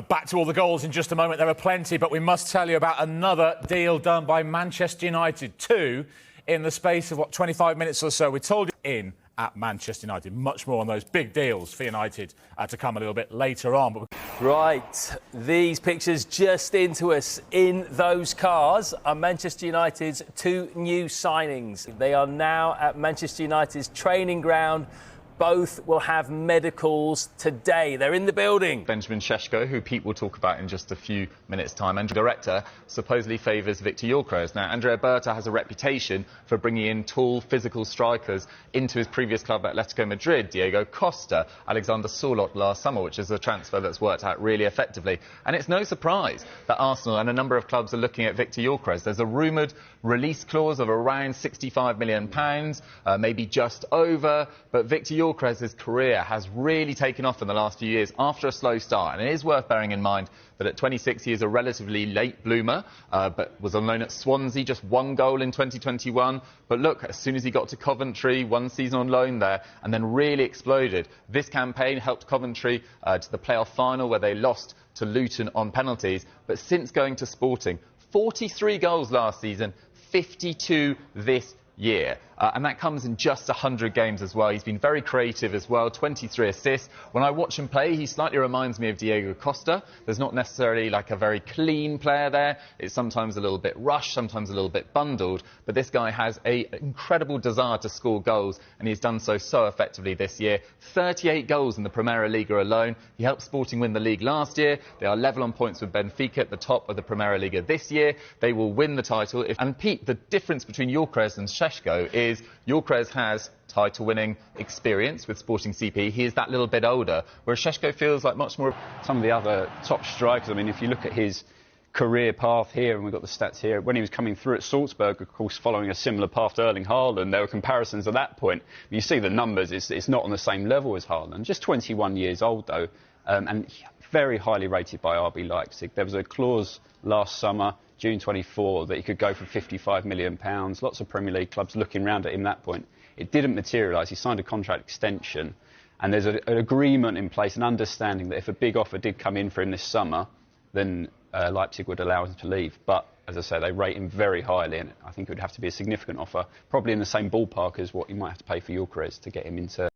Back to all the goals in just a moment. There are plenty, but we must tell you about another deal done by Manchester United. Two in the space of, 25 minutes or so. We told you in at Manchester United. Much more on those big deals for United to come a little bit later on. But right, these pictures just into us in those cars are Manchester United's two new signings. They are now at Manchester United's training ground. Both will have medicals today. They're in the building. Benjamin Šeško, who Pete will talk about in just a few minutes' time, and the director supposedly favours Victor Gyökeres. Now, Andrea Berta has a reputation for bringing in tall, physical strikers into his previous club, Atletico Madrid. Diego Costa, Alexander Sørloth last summer, which is a transfer that's worked out really effectively. And it's no surprise that Arsenal and a number of clubs are looking at Victor Gyökeres. There's a rumoured release clause of around £65 million, maybe just over, but Victor Gyökeres' career has really taken off in the last few years after a slow start, and it is worth bearing in mind that at 26 he is a relatively late bloomer, but was on loan at Swansea, just one goal in 2021. But look, as soon as he got to Coventry, one season on loan there, and then really exploded. This campaign helped Coventry to the playoff final where they lost to Luton on penalties, but since going to Sporting, 43 goals last season, 52 this year. And that comes in just 100 games as well. He's been very creative as well, 23 assists. When I watch him play, he slightly reminds me of Diego Costa. There's not necessarily like a very clean player there. It's sometimes a little bit rushed, sometimes a little bit bundled. But this guy has an incredible desire to score goals, and he's done so effectively this year. 38 goals in the Premier League alone. He helped Sporting win the league last year. They are level on points with Benfica at the top of the Premier League this year. They will win the title. And Pete, the difference between Gyökeres and Šeško is Gyökeres has title-winning experience with Sporting CP. He is that little bit older, whereas Šeško feels like much more. Some of the other top strikers, I mean, if you look at his career path here, and we've got the stats here, when he was coming through at Salzburg, of course, following a similar path to Erling Haaland, there were comparisons at that point. You see the numbers, it's not on the same level as Haaland. Just 21 years old, though, and very highly rated by RB Leipzig. There was a clause last summer, June 24, that he could go for £55 million. Lots of Premier League clubs looking round at him at that point. It didn't materialise. He signed a contract extension, and there's an agreement in place, an understanding that if a big offer did come in for him this summer, then Leipzig would allow him to leave. But, as I say, they rate him very highly, and I think it would have to be a significant offer, probably in the same ballpark as what you might have to pay for Gyökeres to get him into